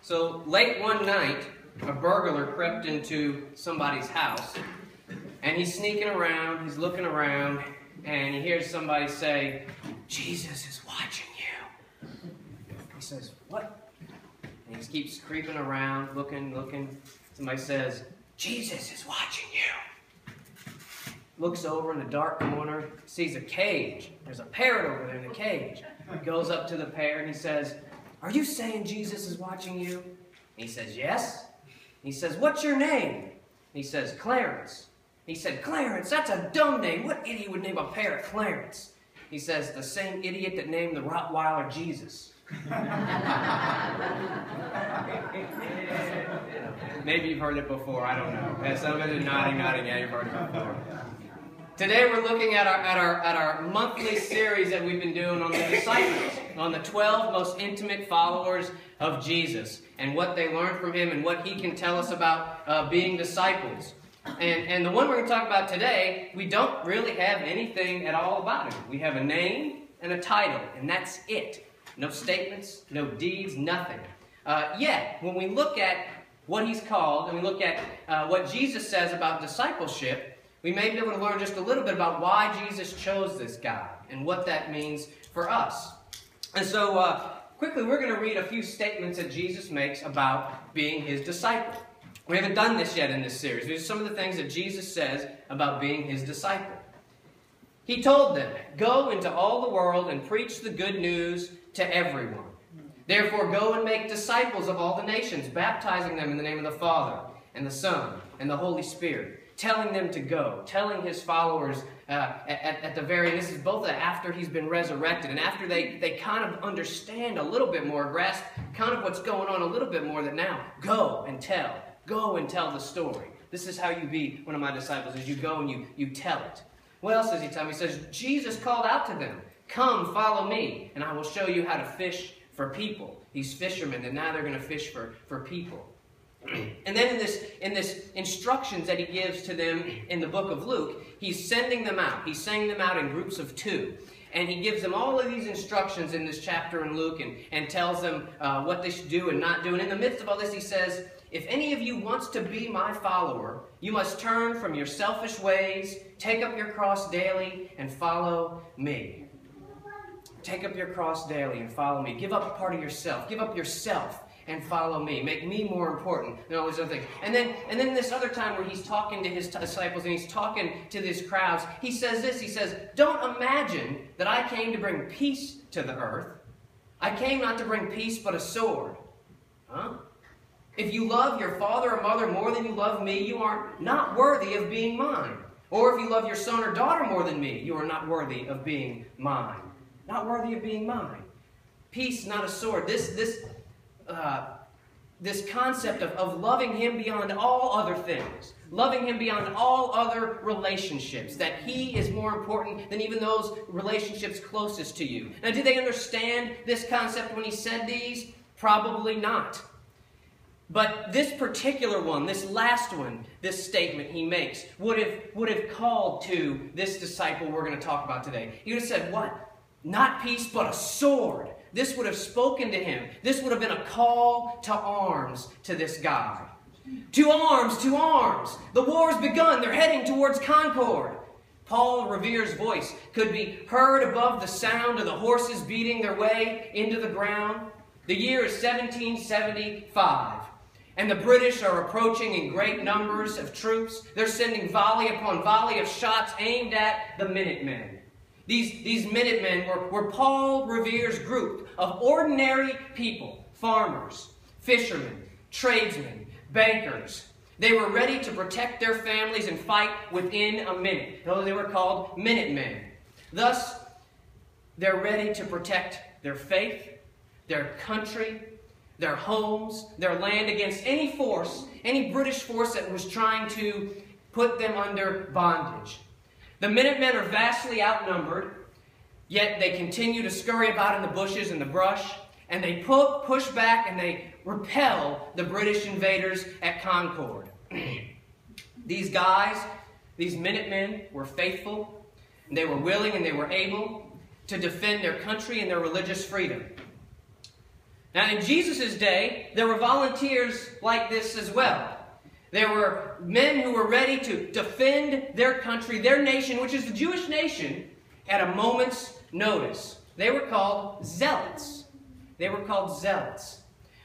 So late one night, a burglar crept into somebody's house, and he's sneaking around, he's looking around, and he hears somebody say, "Jesus is watching you." He says, "What?" And he keeps creeping around, looking. Somebody says, "Jesus is watching you." Looks over in the dark corner, sees a cage. There's a parrot over there in the cage. He goes up to the parrot and he says, "Are you saying Jesus is watching you?" And he says, "Yes." He says, "What's your name?" And he says, "Clarence." He said, "Clarence, that's a dumb name. What idiot would name a parrot Clarence?" He says, "The same idiot that named the Rottweiler Jesus." Maybe you've heard it before, I don't know. And some of it is nodding, yeah, you've heard it before. Today we're looking at our monthly series that we've been doing on the disciples, on the 12 most intimate followers of Jesus, and what they learned from him and what he can tell us about being disciples. And the one we're going to talk about today, we don't really have anything at all about him. We have a name and a title, and that's it. No statements, no deeds, nothing. Yet, when we look at what he's called, and we look at what Jesus says about discipleship, we may be able to learn just a little bit about why Jesus chose this guy and what that means for us. And so, quickly, we're going to read a few statements that Jesus makes about being his disciple. We haven't done this yet in this series. These are some of the things that Jesus says about being his disciple. He told them, "Go into all the world and preach the good news to everyone. Therefore, go and make disciples of all the nations, baptizing them in the name of the Father and the Son and the Holy Spirit." Telling them to go, telling his followers at the very end, this is both after he's been resurrected and after they kind of understand a little bit more, grasp kind of what's going on a little bit more, that now, go and tell the story. This is how you be one of my disciples, is you go and you tell it. What else does he tell me? He says, Jesus called out to them, "Come, follow me, and I will show you how to fish for people." These fishermen, and now they're going to fish for people. And then in this instructions that he gives to them in the book of Luke, he's sending them out. He's sending them out in groups of 2. And he gives them all of these instructions in this chapter in Luke and tells them what they should do and not do. And in the midst of all this, he says, "If any of you wants to be my follower, you must turn from your selfish ways, take up your cross daily, and follow me." Take up your cross daily and follow me. Give up a part of yourself. Give up yourself and follow me. Make me more important than all these other things. And then this other time where he's talking to his disciples and he's talking to these crowds, he says this. He says, "Don't imagine that I came to bring peace to the earth. I came not to bring peace but a sword." Huh? "If you love your father or mother more than you love me, you are not worthy of being mine. Or if you love your son or daughter more than me, you are not worthy of being mine." Not worthy of being mine. Peace, not a sword. This concept of loving him beyond all other things. Loving him beyond all other relationships. That he is more important than even those relationships closest to you. Now, did they understand this concept when he said these? Probably not. But this particular one, this last one, this statement he makes, would have called to this disciple we're going to talk about today. He would have said, what? Not peace, but a sword. This would have spoken to him. This would have been a call to arms to this guy. To arms, to arms. The war's begun. They're heading towards Concord. Paul Revere's voice could be heard above the sound of the horses beating their way into the ground. The year is 1775. And the British are approaching in great numbers of troops. They're sending volley upon volley of shots aimed at the Minutemen. These Minutemen were Paul Revere's group of ordinary people, farmers, fishermen, tradesmen, bankers. They were ready to protect their families and fight within a minute. Though they were called Minutemen. Thus, they're ready to protect their faith, their country, their homes, their land against any force, any British force that was trying to put them under bondage. The Minutemen are vastly outnumbered, yet they continue to scurry about in the bushes and the brush, and they push back and they repel the British invaders at Concord. These guys, these Minutemen, were faithful, and they were willing and they were able to defend their country and their religious freedom. Now, in Jesus' day, there were volunteers like this as well. There were men who were ready to defend their country, their nation, which is the Jewish nation, at a moment's notice. They were called Zealots. They were called Zealots.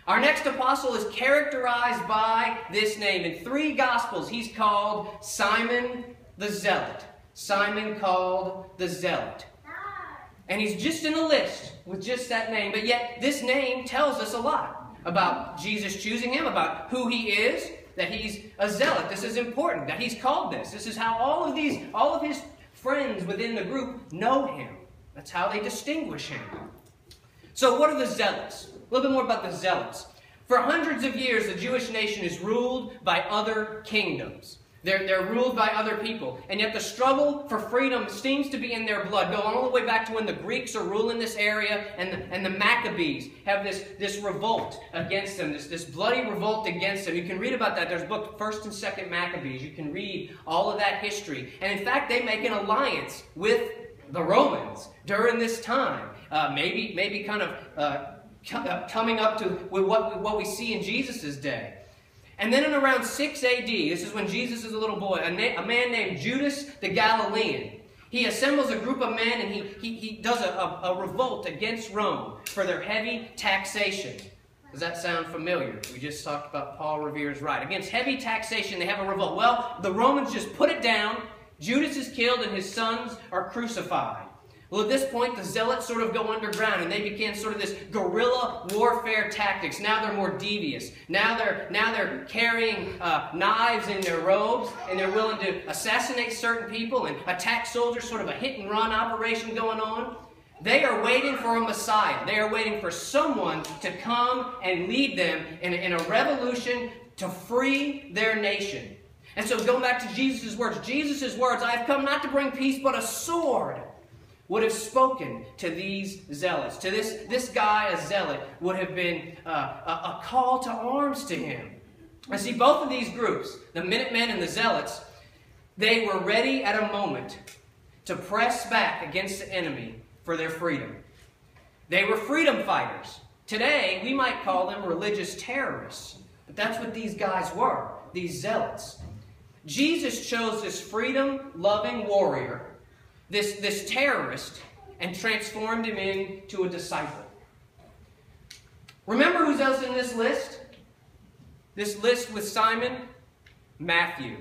Our next apostle is characterized by this name. In 3 Gospels, he's called Simon the Zealot. Simon called the Zealot. And he's just in a list with just that name. But yet, this name tells us a lot about Jesus choosing him, about who he is, that he's a zealot. This is important, that he's called this. This is how all of his friends within the group know him. That's how they distinguish him. So what are the zealots? A little bit more about the zealots. For hundreds of years, the Jewish nation is ruled by other kingdoms. They're ruled by other people. And yet the struggle for freedom seems to be in their blood, going all the way back to when the Greeks are ruling this area, and the Maccabees have this revolt against them, this bloody revolt against them. You can read about that. There's book 1st and 2nd Maccabees. You can read all of that history. And in fact, they make an alliance with the Romans during this time. Maybe kind of coming up to what we see in Jesus' day. And then in around 6 AD, this is when Jesus is a little boy, a man named Judas the Galilean. He assembles a group of men and he does a revolt against Rome for their heavy taxation. Does that sound familiar? We just talked about Paul Revere's right. Against heavy taxation, they have a revolt. Well, the Romans just put it down. Judas is killed and his sons are crucified. Well, at this point, the zealots sort of go underground, and they begin sort of this guerrilla warfare tactics. Now they're more devious. Now they're carrying knives in their robes, and they're willing to assassinate certain people and attack soldiers, sort of a hit-and-run operation going on. They are waiting for a Messiah. They are waiting for someone to come and lead them in a revolution to free their nation. And so going back to Jesus' words, I have come not to bring peace, but a sword, would have spoken to these zealots. To this guy, a zealot, would have been a call to arms to him. I see both of these groups, the Minutemen and the Zealots, they were ready at a moment to press back against the enemy for their freedom. They were freedom fighters. Today, we might call them religious terrorists. But that's what these guys were, these zealots. Jesus chose this freedom-loving warrior, this terrorist, and transformed him into a disciple. Remember who's else in this list? This list with Simon? Matthew.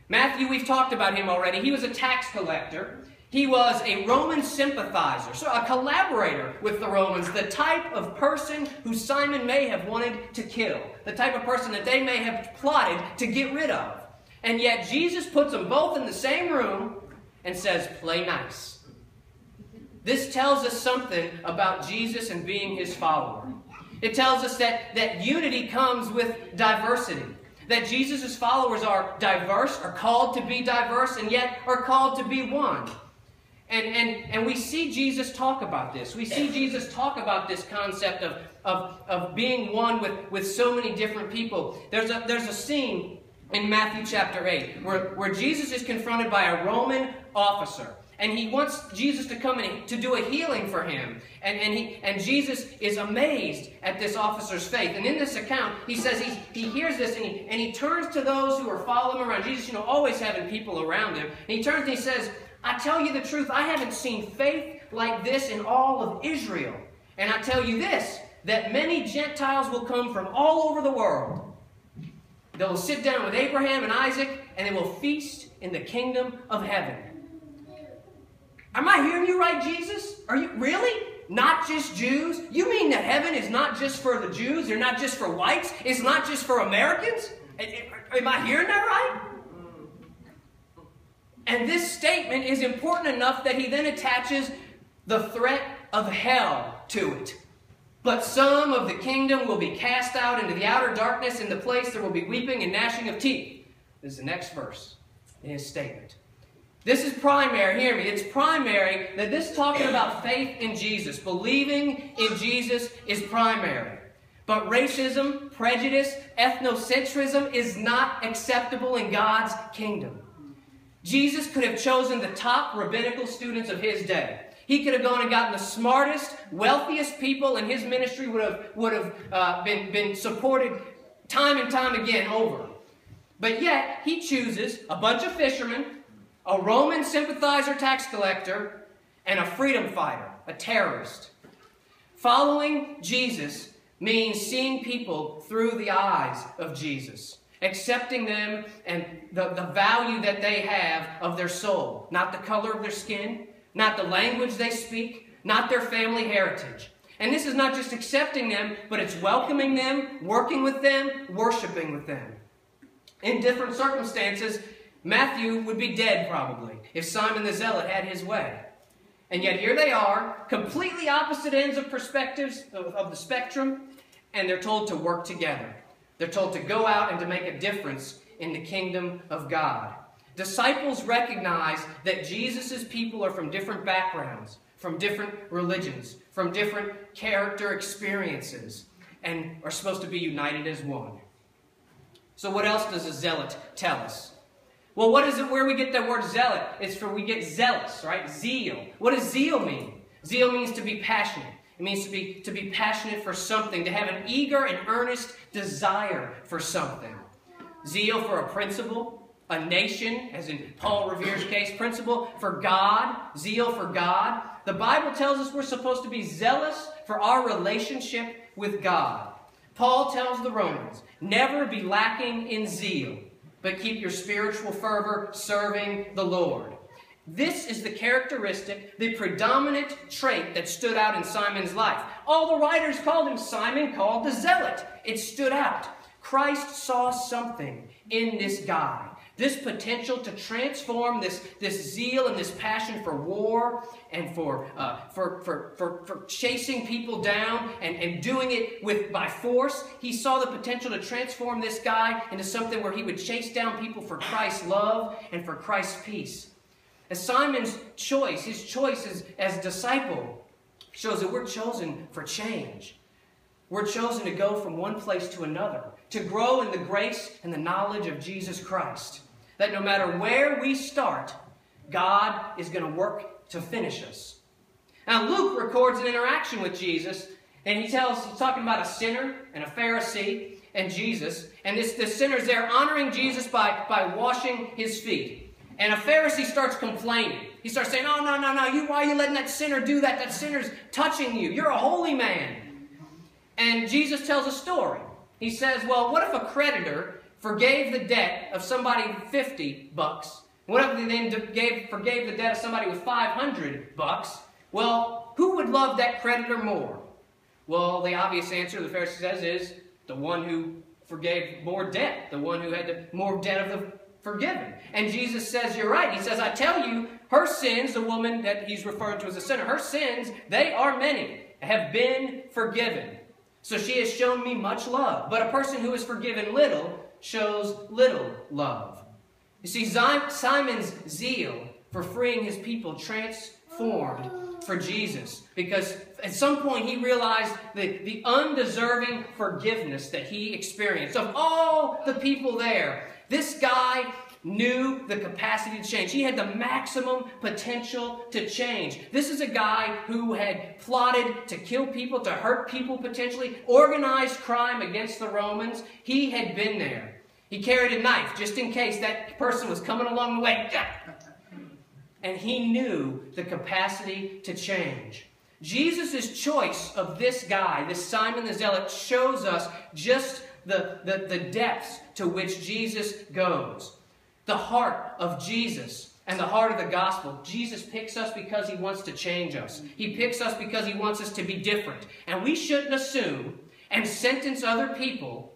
Matthew, we've talked about him already. He was a tax collector. He was a Roman sympathizer, so a collaborator with the Romans, the type of person who Simon may have wanted to kill, the type of person that they may have plotted to get rid of. And yet Jesus puts them both in the same room and says, play nice. This tells us something about Jesus and being his follower. It tells us that unity comes with diversity. That Jesus' followers are diverse, are called to be diverse, and yet are called to be one. And we see Jesus talk about this. We see Jesus talk about this concept of being one with so many different people. There's a scene in Matthew chapter 8 where Jesus is confronted by a Roman officer. And he wants Jesus to come in to do a healing for him. And Jesus is amazed at this officer's faith. And in this account, he says he hears this and he turns to those who are following him around. Jesus, always having people around him. And he turns and he says, I tell you the truth, I haven't seen faith like this in all of Israel. And I tell you this, that many Gentiles will come from all over the world. They will sit down with Abraham and Isaac, and they will feast in the kingdom of heaven. Am I hearing you right, Jesus? Are you really? Not just Jews? You mean that heaven is not just for the Jews? They're not just for whites? It's not just for Americans? Am I hearing that right? And this statement is important enough that he then attaches the threat of hell to it. But some of the kingdom will be cast out into the outer darkness. In the place there will be weeping and gnashing of teeth. This is the next verse in his statement. This is primary, hear me, it's primary that this talking about faith in Jesus, believing in Jesus is primary. But racism, prejudice, ethnocentrism is not acceptable in God's kingdom. Jesus could have chosen the top rabbinical students of his day. He could have gone and gotten the smartest, wealthiest people, and his ministry would have been supported time and time again over. But yet, he chooses a bunch of fishermen, a Roman sympathizer tax collector, and a freedom fighter, a terrorist. Following Jesus means seeing people through the eyes of Jesus, accepting them and the value that they have of their soul, not the color of their skin, not the language they speak, not their family heritage. And this is not just accepting them, but it's welcoming them, working with them, worshiping with them. In different circumstances, Matthew would be dead probably if Simon the Zealot had his way. And yet here they are, completely opposite ends of perspectives of the spectrum, and they're told to work together. They're told to go out and to make a difference in the kingdom of God. Disciples recognize that Jesus' people are from different backgrounds, from different religions, from different character experiences, and are supposed to be united as one. So what else does a zealot tell us? Well, what is it where we get the word zealot? It's where we get zealous, right? Zeal. What does zeal mean? Zeal means to be passionate. It means to be passionate for something, to have an eager and earnest desire for something. Zeal for a principle, a nation, as in Paul Revere's case, principle for God, zeal for God. The Bible tells us we're supposed to be zealous for our relationship with God. Paul tells the Romans, never be lacking in zeal, but keep your spiritual fervor serving the Lord. This is the characteristic, the predominant trait that stood out in Simon's life. All the writers called him Simon, called the Zealot. It stood out. Christ saw something in this guy. This potential to transform this zeal and this passion for war and for chasing people down and doing it by force. He saw the potential to transform this guy into something where he would chase down people for Christ's love and for Christ's peace. As Simon's choice, his choice as disciple, shows that we're chosen for change. We're chosen to go from one place to another, to grow in the grace and the knowledge of Jesus Christ. That no matter where we start, God is going to work to finish us. Now Luke records an interaction with Jesus, and he's talking about a sinner and a Pharisee and Jesus. And this sinner's there honoring Jesus by washing his feet. And a Pharisee starts complaining. He starts saying, "Oh, no, why are you letting that sinner do that? That sinner's touching you. You're a holy man." And Jesus tells a story. He says, well, what if a creditor forgave the debt of somebody $50? What if they then forgave the debt of somebody with $500? Well, who would love that creditor more? Well, the obvious answer, the Pharisee says, is the one who forgave more debt, the one who had more debt of the forgiven. And Jesus says, you're right. He says, I tell you, her sins, the woman that he's referring to as a sinner, her sins, they are many, have been forgiven. So she has shown me much love. But a person who is forgiven little shows little love. You see, Simon's zeal for freeing his people transformed for Jesus, because at some point he realized the undeserving forgiveness that he experienced. Of all the people there, this guy knew the capacity to change. He had the maximum potential to change. This is a guy who had plotted to kill people, to hurt people potentially, organized crime against the Romans. He had been there. He carried a knife just in case that person was coming along the way. And he knew the capacity to change. Jesus' choice of this guy, this Simon the Zealot, shows us just the depths to which Jesus goes. The heart of Jesus and the heart of the gospel. Jesus picks us because he wants to change us. He picks us because he wants us to be different. And we shouldn't assume and sentence other people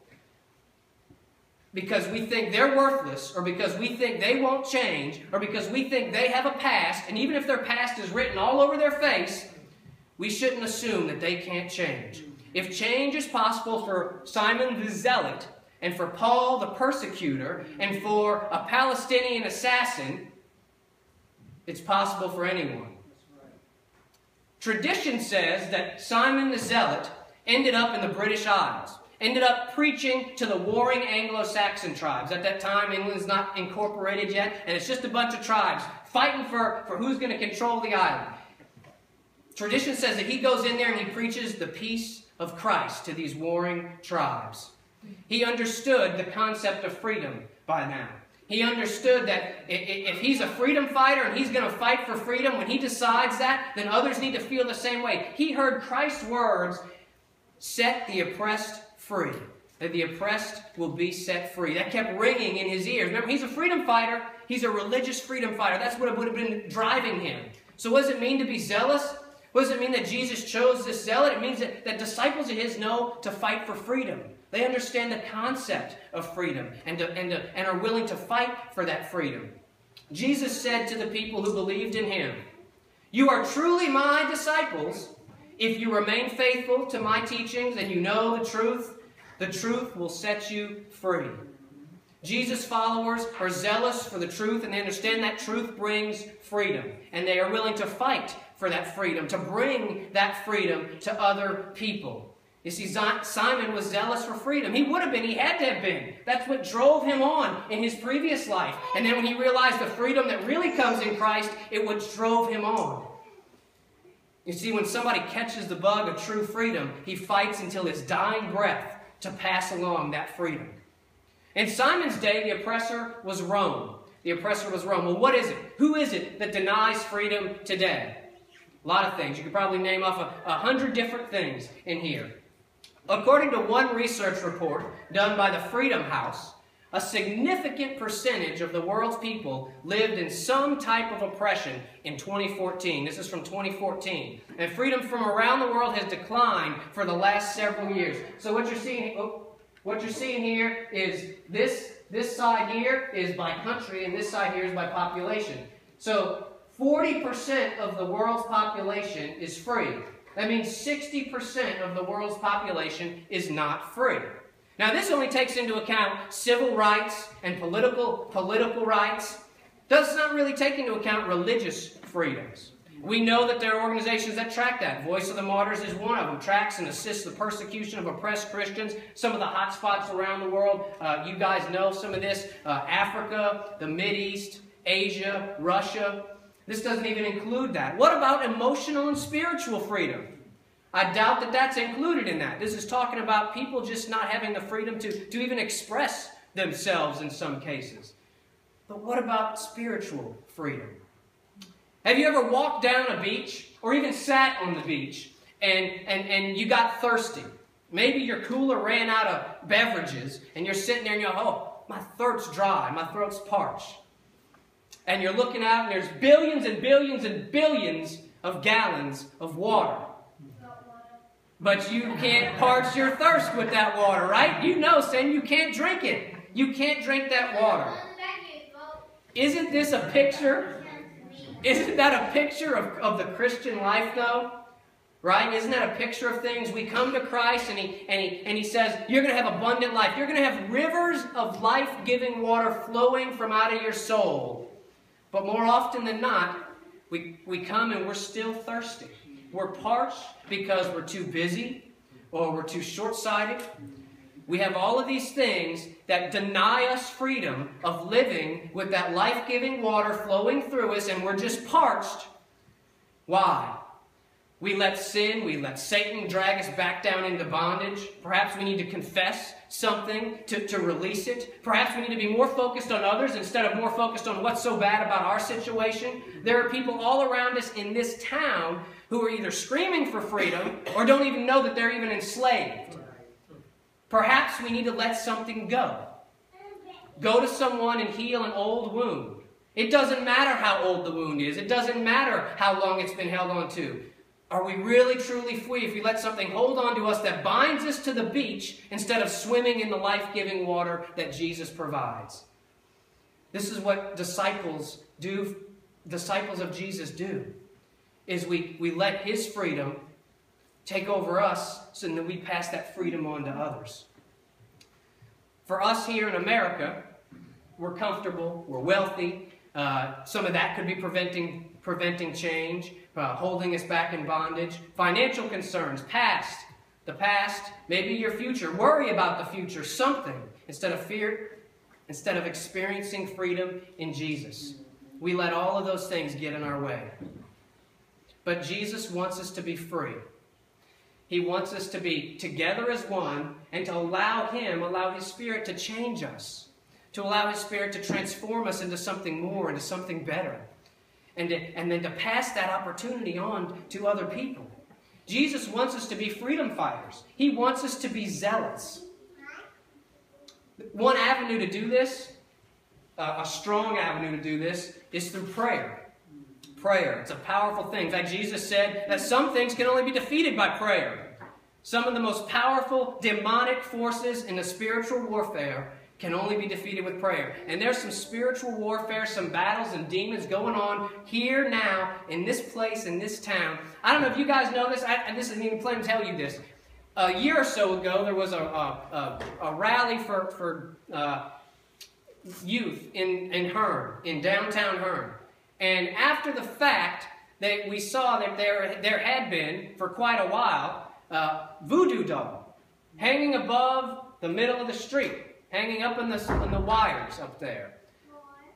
because we think they're worthless, or because we think they won't change, or because we think they have a past, and even if their past is written all over their face, we shouldn't assume that they can't change. If change is possible for Simon the Zealot, and for Paul the persecutor, and for a Palestinian assassin, it's possible for anyone. Tradition says that Simon the Zealot ended up in the British Isles, ended up preaching to the warring Anglo-Saxon tribes. At that time, England's not incorporated yet, and it's just a bunch of tribes fighting for who's going to control the island. Tradition says that he goes in there and he preaches the peace of Christ to these warring tribes. He understood the concept of freedom by now. He understood that if he's a freedom fighter and he's going to fight for freedom, when he decides that, then others need to feel the same way. He heard Christ's words, set the oppressed free. That the oppressed will be set free. That kept ringing in his ears. Remember, he's a freedom fighter. He's a religious freedom fighter. That's what would have been driving him. So what does it mean to be zealous? What does it mean that Jesus chose this zealot? It means that disciples of his know to fight for freedom. They understand the concept of freedom and are willing to fight for that freedom. Jesus said to the people who believed in him, "You are truly my disciples if you remain faithful to my teachings and you know the truth. The truth will set you free." Jesus' followers are zealous for the truth, and they understand that truth brings freedom. And they are willing to fight for that freedom, to bring that freedom to other people. You see, Simon was zealous for freedom. He would have been. He had to have been. That's what drove him on in his previous life. And then when he realized the freedom that really comes in Christ, it what drove him on. You see, when somebody catches the bug of true freedom, he fights until his dying breath to pass along that freedom. In Simon's day, the oppressor was Rome. The oppressor was Rome. Well, what is it? Who is it that denies freedom today? A lot of things. You could probably name off 100 different things in here. According to one research report done by the Freedom House, a significant percentage of the world's people lived in some type of oppression in 2014. This is from 2014. And freedom from around the world has declined for the last several years. So what you're seeing here is this side here is by country and this side here is by population. So 40% of the world's population is free. That means 60% of the world's population is not free. Now, this only takes into account civil rights and political rights. Does not really take into account religious freedoms. We know that there are organizations that track that. Voice of the Martyrs is one of them. Tracks and assists the persecution of oppressed Christians. Some of the hot spots around the world, you guys know some of this. Africa, the Mideast, Asia, Russia. This doesn't even include that. What about emotional and spiritual freedom? I doubt that that's included in that. This is talking about people just not having the freedom to even express themselves in some cases. But what about spiritual freedom? Have you ever walked down a beach or even sat on the beach and you got thirsty? Maybe your cooler ran out of beverages and you're sitting there and you're, oh, my throat's dry, my throat's parched. And you're looking out and there's billions and billions and billions of gallons of water. But you can't parch your thirst with that water, right? You know, Sam, you can't drink it. You can't drink that water. Isn't this a picture? Isn't that a picture of the Christian life, though? Right? Isn't that a picture of things? We come to Christ and he says, you're going to have abundant life. You're going to have rivers of life-giving water flowing from out of your soul. But more often than not, we come and we're still thirsty. We're parched because we're too busy or we're too short-sighted. We have all of these things that deny us freedom of living with that life-giving water flowing through us, and we're just parched. Why? We let sin, we let Satan drag us back down into bondage. Perhaps we need to confess something to release it. Perhaps we need to be more focused on others instead of more focused on what's so bad about our situation. There are people all around us in this town who are either screaming for freedom or don't even know that they're even enslaved. Perhaps we need to let something go. Go to someone and heal an old wound. It doesn't matter how old the wound is. It doesn't matter how long it's been held on to. Are we really, truly free if we let something hold on to us that binds us to the beach instead of swimming in the life-giving water that Jesus provides? This is what disciples do, disciples of Jesus do, is we let his freedom take over us so that we pass that freedom on to others. For us here in America, we're comfortable, we're wealthy. Some of that could be preventing change, holding us back in bondage. Financial concerns, the past, maybe your future. Worry about the future, something, instead of fear, instead of experiencing freedom in Jesus. We let all of those things get in our way. but Jesus wants us to be free. He wants us to be together as one and to allow His Spirit to change us, to allow His Spirit to transform us into something more, into something better, and then to pass that opportunity on to other people. Jesus wants us to be freedom fighters. He wants us to be zealots. One avenue to do this, a strong avenue to do this, is through prayer. Prayer. It's a powerful thing. In fact, Jesus said that some things can only be defeated by prayer. Some of the most powerful demonic forces in the spiritual warfare can only be defeated with prayer. And there's some spiritual warfare, some battles and demons going on here now, in this place, in this town. I don't know if you guys know this, and this isn't even plain to tell you this. A year or so ago, there was a rally for youth in Hearne, in downtown Hearne. And after the fact, we saw that there had been, for quite a while, voodoo doll hanging above the middle of the street, hanging up in the wires up there.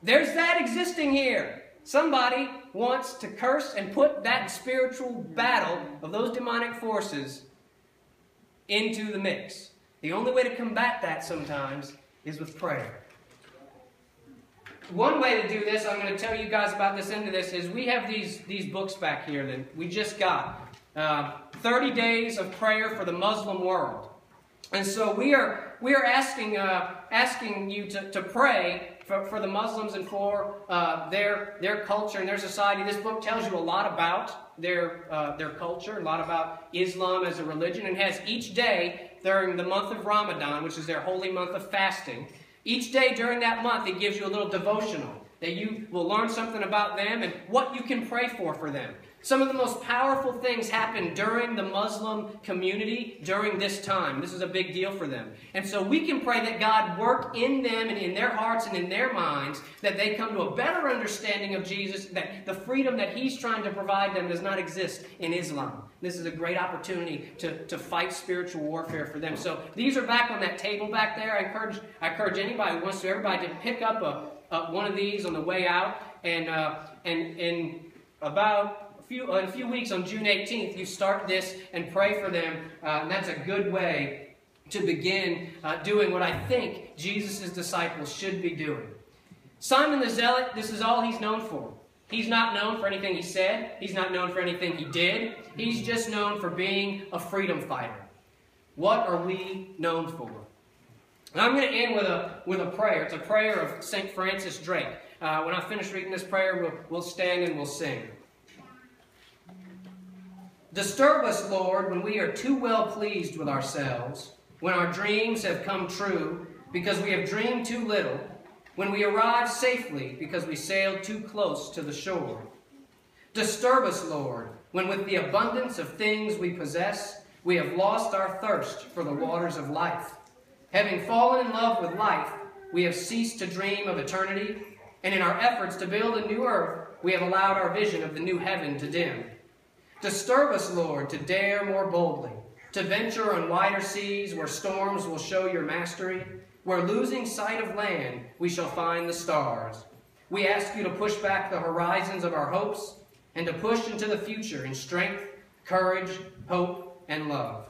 There's that existing here. Somebody wants to curse and put that spiritual battle of those demonic forces into the mix. The only way to combat that sometimes is with prayer. One way to do this, I'm going to tell you guys about this into this, is we have these books back here that we just got. 30 Days of Prayer for the Muslim World. And so we are asking you to pray for the Muslims and for their culture and their society. This book tells you a lot about their culture, a lot about Islam as a religion, and has each day during the month of Ramadan, which is their holy month of fasting, each day during that month it gives you a little devotional that you will learn something about them and what you can pray for them. Some of the most powerful things happen during the Muslim community during this time. This is a big deal for them. And so we can pray that God work in them and in their hearts and in their minds, that they come to a better understanding of Jesus, that the freedom that He's trying to provide them does not exist in Islam. This is a great opportunity to fight spiritual warfare for them. So these are back on that table back there. I encourage anybody who wants to, everybody to pick up one of these on the way out. And in a few weeks, on June 18th, you start this and pray for them. And that's a good way to begin doing what I think Jesus' disciples should be doing. Simon the Zealot, this is all he's known for. He's not known for anything he said. He's not known for anything he did. He's just known for being a freedom fighter. What are we known for? And I'm going to end with a prayer. It's a prayer of St. Francis Drake. When I finish reading this prayer, we'll stand and we'll sing. Disturb us, Lord, when we are too well pleased with ourselves, when our dreams have come true because we have dreamed too little, when we arrive safely because we sailed too close to the shore. Disturb us, Lord, when with the abundance of things we possess, we have lost our thirst for the waters of life. Having fallen in love with life, we have ceased to dream of eternity, and in our efforts to build a new earth, we have allowed our vision of the new heaven to dim. Disturb us, Lord, to dare more boldly, to venture on wider seas where storms will show your mastery, where losing sight of land we shall find the stars. We ask you to push back the horizons of our hopes and to push into the future in strength, courage, hope, and love.